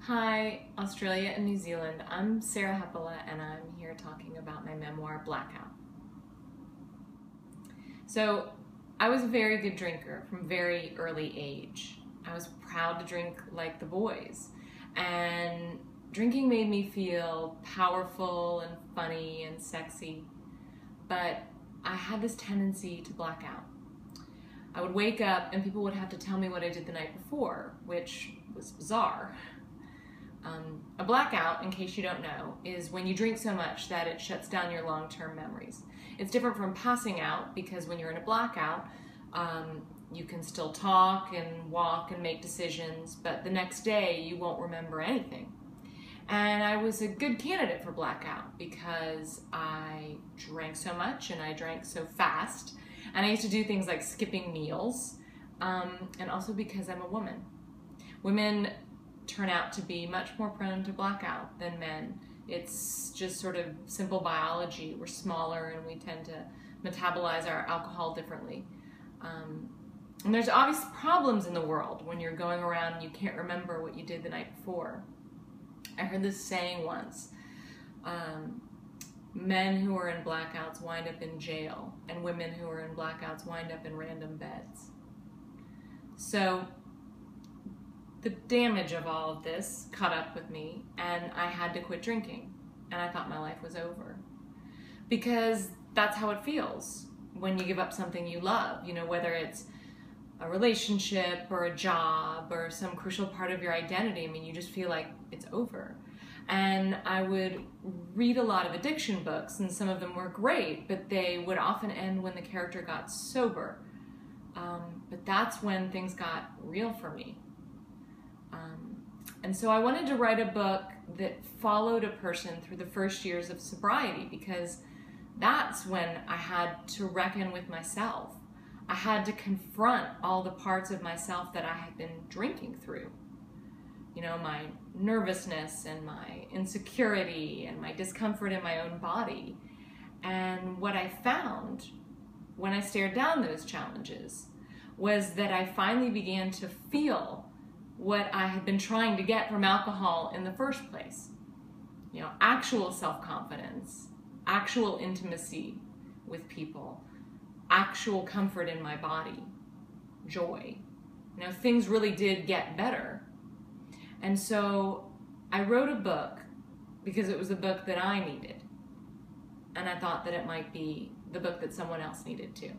Hi, Australia and New Zealand. I'm Sarah Hepola and I'm here talking about my memoir, Blackout. So, I was a very good drinker from very early age. I was proud to drink like the boys. And drinking made me feel powerful and funny and sexy. But I had this tendency to black out. I would wake up and people would have to tell me what I did the night before, which was bizarre. A blackout, in case you don't know, is when you drink so much that it shuts down your long-term memories. It's different from passing out because when you're in a blackout, you can still talk and walk and make decisions, but the next day you won't remember anything. And I was a good candidate for blackout because I drank so much and I drank so fast, and I used to do things like skipping meals, and also because I'm a woman. Women turn out to be much more prone to blackout than men. It's just sort of simple biology. We're smaller and we tend to metabolize our alcohol differently. And there's obvious problems in the world when you're going around and you can't remember what you did the night before. I heard this saying once, men who are in blackouts wind up in jail and women who are in blackouts wind up in random beds. So the damage of all of this caught up with me and I had to quit drinking, and I thought my life was over. Because that's how it feels when you give up something you love, whether it's a relationship or a job or some crucial part of your identity. I mean, you just feel like it's over. And I would read a lot of addiction books, and some of them were great, but they would often end when the character got sober. But that's when things got real for me. And so I wanted to write a book that followed a person through the first years of sobriety, because that's when I had to reckon with myself. I had to confront all the parts of myself that I had been drinking through. My nervousness and my insecurity and my discomfort in my own body. And what I found when I stared down those challenges was that I finally began to feel what I had been trying to get from alcohol in the first place. Actual self-confidence, actual intimacy with people, actual comfort in my body, joy. Things really did get better. And so I wrote a book because it was a book that I needed. And I thought that it might be the book that someone else needed too.